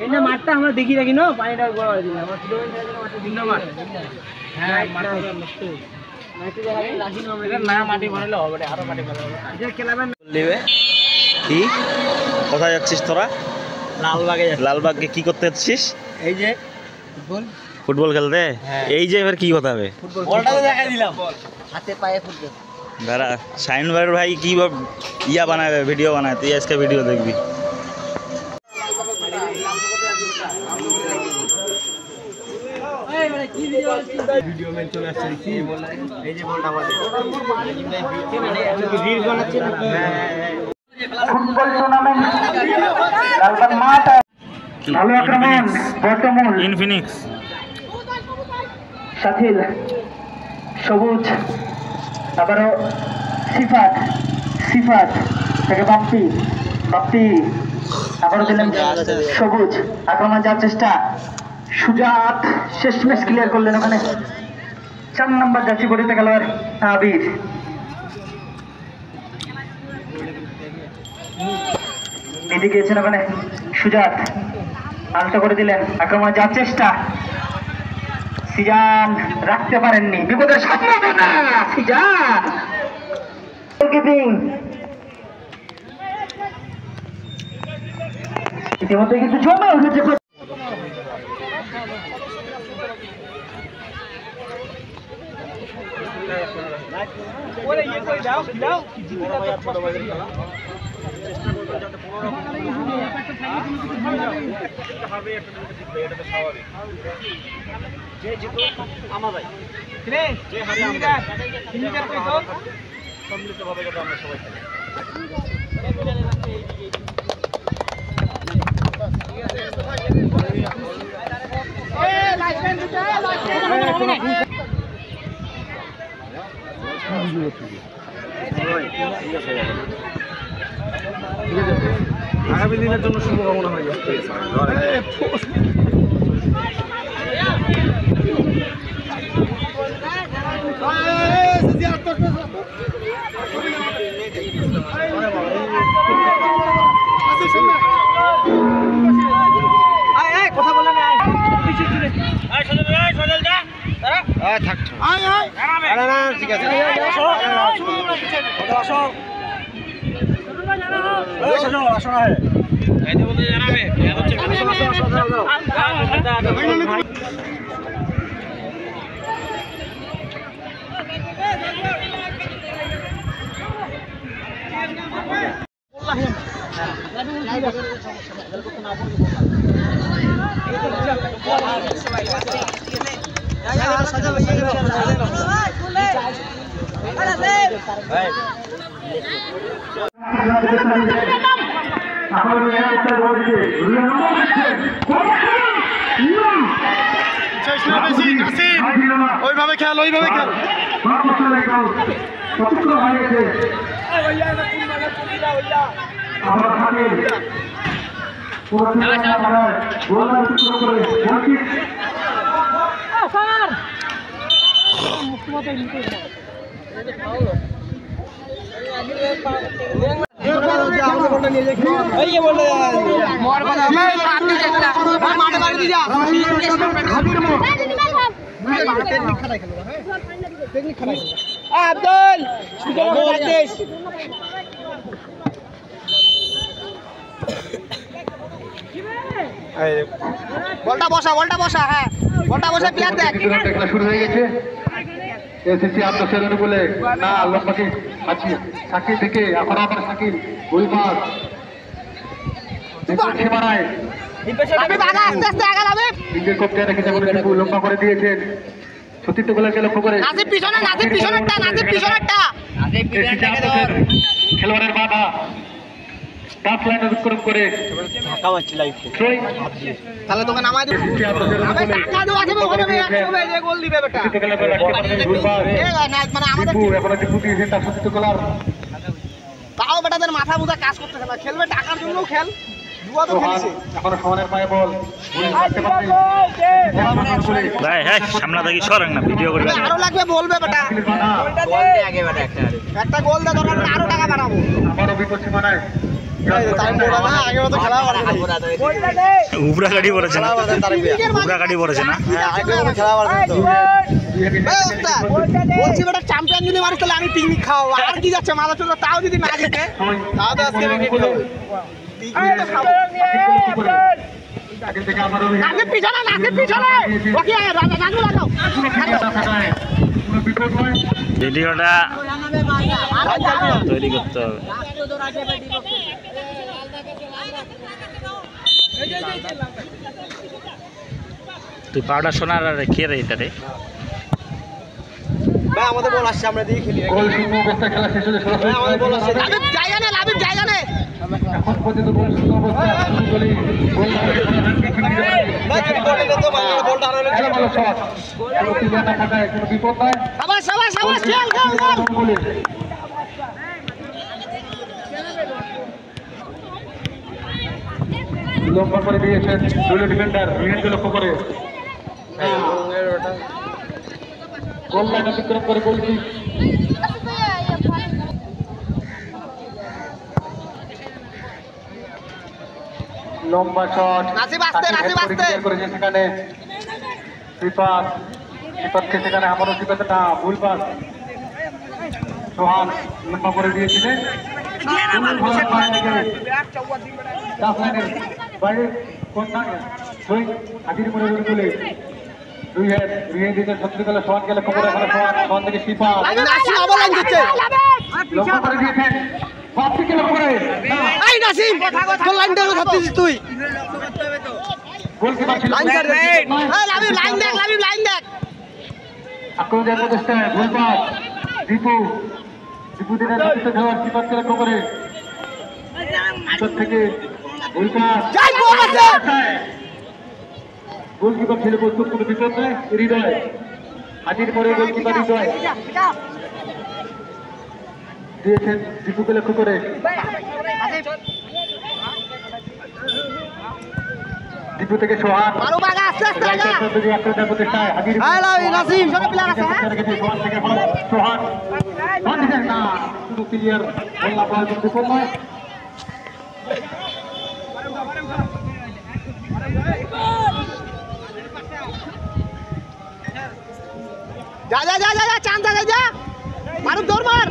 এনে মাঠটা আমরা দেখি রাখি না পানিটা গোয়া দিলাম আমরা টুর্নামেন্ট খেলার জন্য মাঠটা দিন না মাঠ হ্যাঁ মাঠটা নষ্ট মাঠে জায়গা রাখি না আমরা না মাটি বানালে হবে আরো মাটি বানাবো যে খেলাবেন নেবে কি কোথায় যাচ্ছিস তোরা? লালবাগে লালবাগে কি করতে যাচ্ছিস? এই যে ফুটবল ফুটবল খেলতে। এই যে এবার কি কথা হবে? বলটা তো দেখাই দিলাম হাতে পায়ে ফুটবল দাঁড়া শাইন ভাই কি ইয়া বানাবে ভিডিও বানায় তুই আজকে ভিডিও দেখবি। ভিডিও মেন চলে আসছে কি বল এই যে বলটা আমাদের রিল বানাচ্ছে না ফুটবল টুর্নামেন্ট লালবাগ মাঠ ভালো আক্রমণ বর্তমান ইনফিনিক্স সাথিল সবুজ আবারও সিফাত থেকে বাপ্পি আবারও দিলেন সবুজ আক্রমণ যাওয়ার চেষ্টা সুজাত শেষ ম্যাচ ক্লিয়ার করলেন ওখানে 4 নম্বর যাচ্ছি গঠিত খেলোয়াড় আবির এদিকে গেছেন ওখানে সুজাত আলতো করে দিলেন আক্রমণ যাওয়ার চেষ্টা সিজান রাখতে পারেননি বিপদের সম্ভাবনা সিজান ইতিমধ্যে কিন্তু জমে উঠেছে আগামী দিনের জন্য শুভকামনা হয়ে যাচ্ছে কথা বলে ঠিক আছে ওইভাবে খেল আব্দুল বলটা বসা হ্যাঁ বলটা বসা প্লেয়ার দেখ শুরু হয়ে গেছে এসএসসি আব্দুল সেলুন বলে না লম্বাকে আছে সাকিব থেকে এখন আবার সাকিব ওই পাস দেখো সীমানায় আমি বাধা আস্তে আস্তে আগালাবে নিজের কোপটা রেখে যেমন লম্বা করে দিয়েছেন সতীর্থ গোলকে লক্ষ্য করে নাজিব পিছনেরটা খেলোয়াড়ের বাধা পাঁচ লাইন অতিক্রম করে ঢাকা মারছে লাইফে তাহলে তোকে নামাই দেব আমি টাকা দেব আছে ওখানে 100 যে গোল দিবে বেটা মানে আমাদের এখন যে ফুটি দিয়েছে তার সতীর্থ গোলার তাও বেটাদের মাথা বুঝা কাজ করতেছে না খেলবে টাকার জন্য খেল দুয়া তো খেলছে এখন সমানের পায়ে বল ভাই হ্যাঁ সামনে থাকি সরাং না ভিডিও করে আরো লাগবে বলবে বেটা গোল দে আগে বেটা একটা গোল দে দরকার আরো টাকা বাড়াবো আবারও বিপদ সীমানায় উবরা গাড়ি পড়েছে না, উবরা গাড়ি পড়েছে না। চ্যাম্পিয়ন যদি মারিস তাহলে আমি পিকনিক খাও আর কি যাচ্ছে মাথা চলো তাও যদি না যেতে তাও তো আজকে ভিডিওটা তৈরি করতে হবে। তুই পাউডার সোনার আর খেয়ে রে এটা রে ভাই আমাদের বল আসছে আমরা দিয়ে খেলি গোল শূন্য অবস্থা খেলা শেষ হলে সরাসরি আমাদের বল আসছে লাবিব জায়গা নে এখন পর্যন্ত গোল শূন্য অবস্থা শুরু করে গোল ভাই তুমি বল নিতে তো বাংলা বলটা হারালো ভালো শট কোনো ক্লিয়ার না থাকায় কোনো বিপদ নাই। শাবাশ খেল লম্বা করে দিয়েছেন দুটো ডিফেন্ডার রিহেনকে লক্ষ্য করে গোল লাইন অতিক্রম করে গোলকিক লম্বা শট নাসিব আস্তে করেছে সেখানে সিপাতকে সেখানে আমারও সিপাতে না ভুল পাস সোহান লম্বা করে দিয়েছিলেন বাইরে কোন হাজির করে বলে দুই দিকে সত্যি গেলে সোহান গেলে খবর এখানে সোহান থেকে সিপাত লম্বা করে দিয়েছেন বাপটিকে লক্ষ্য করে এই নাসিম তোর লাইনটা ধরতেছিস তুই গোলকিপার ছিল লাবিব লাইন দেখ আক্রমণের প্রচেষ্টায় গোল পাস দীপু দিনের নেতৃত্বে খেলোয়াড় সিপাতকে লক্ষ্য করে ভিতর থেকে গোল পাস গোলকিপার ছেলে প্রস্তুত করে ভিতর নেয় হৃদয় হাজির পরে গোলকিপার হৃদয় দিয়েছেন দীপুকে লক্ষ্য করে দীপু থেকে সোহান প্রচেষ্টায় হাজির সোহান থেকে সোহান না শুধু ক্লিয়ার বললা পাওয়ার জন্য বিপদ নয় যা চান্দ যা মারুক দৌড় মার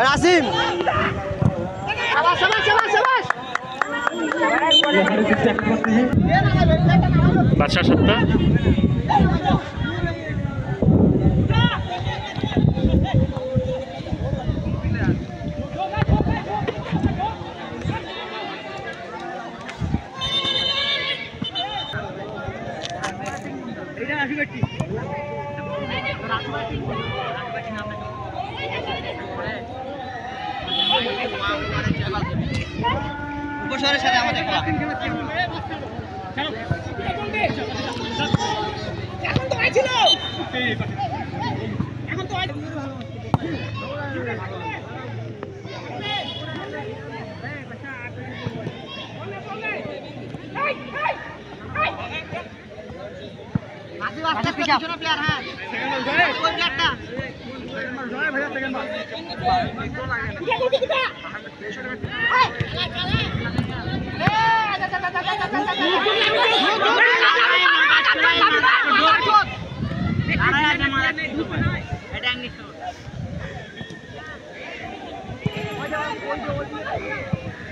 নাসিম বাদশা সত্তা উপসরের সাথে আমাদের খেলা এখন তো আইছিল এখন তো প্লেয়ার হ্যাঁ ওই প্লেয়ারটা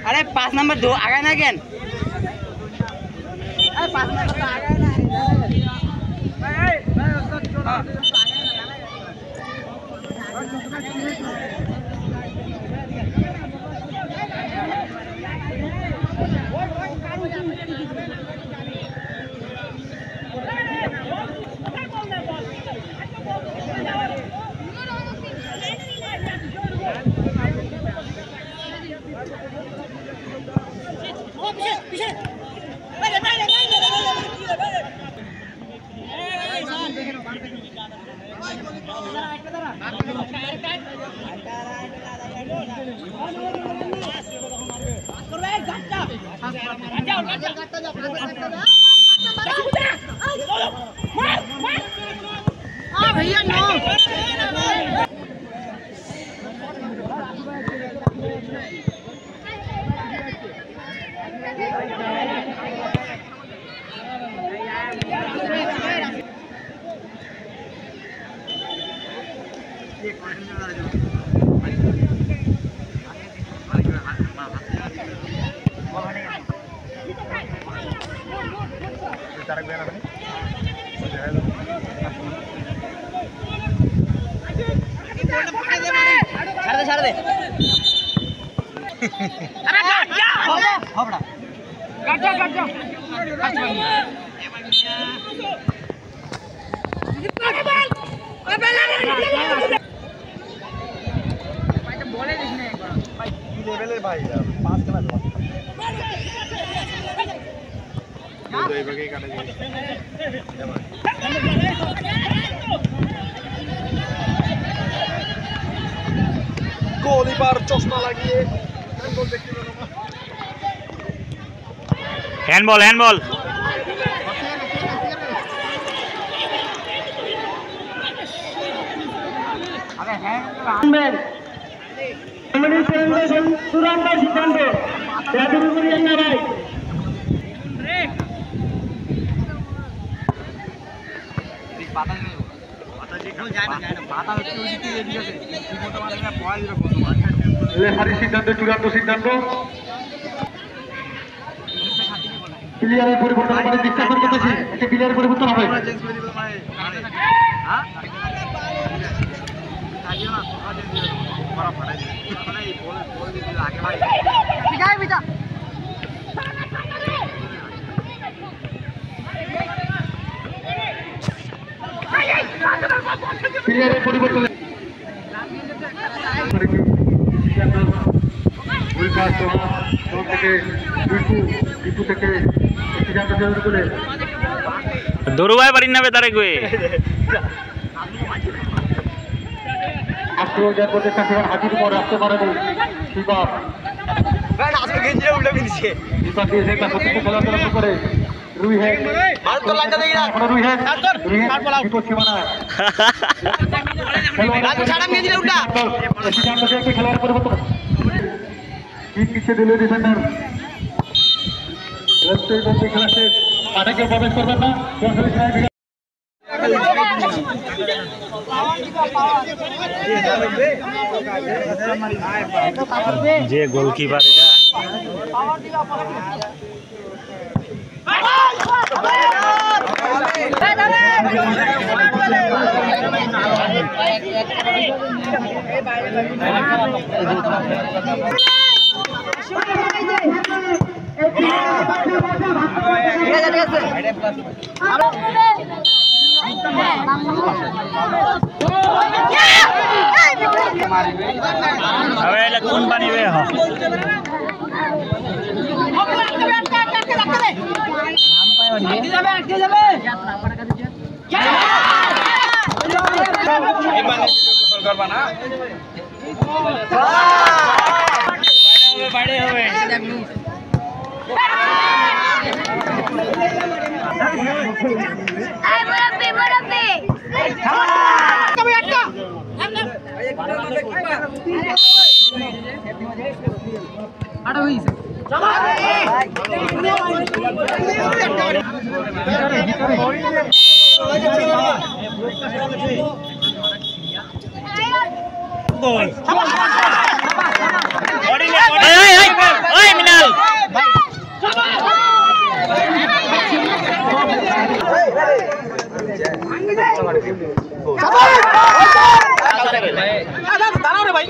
अरे 5 नंबर 2 आगे ना गेन अरे 5 नंबर तो आगे ना भैया नो ছাড় দে আরে কাট যা হবড়া কাট যা বলে দিস না একবার ভাই কি লেভেলের ভাই 5 খেলা দুই ভাগে কাটা যায় গোলকিপার চশমা লাগিয়ে হ্যান্ডবল দেখতে হ্যান্ডবল হ্যান্ডবল আরে হ্যান্ডবল চূড়ান্ত সিদ্ধান্ত ভাই রেফারি সিদ্ধান্ত চূড়ান্ত সিদ্ধান্ত প্লেয়ারের পরিবর্তন মানে ডিসকাশন করতেছি একটা প্লেয়ারের পরিবর্তন হবে প্লেয়ারের পরিবর্তন দৌড়বাই পারি না তারে কয়ে হাতির উপর রাখতে পারেনি শিবাব আজকে গেঞ্জিটা উল্টে ফেলছে শিবাব দিয়ে খেলাধুলা করে রুই হ্যাঁ রুই হ্যাঁ বিপদ সীমানায় খেলোয়াড় পরিবর্তন পিছিয়ে দিল ডিফেন্ডার খেলা শেষ মাঠে কেউ প্রবেশ করবেন না যে গোলকিপার এটা কোন বানিবে বাইরে হবে মিনাল দাঁড়াও রে ভাই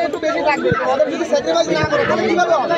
একটু বেশি থাকবে ওদের যদি স্যাক্রিফাইস না করে তাহলে কিভাবে হবে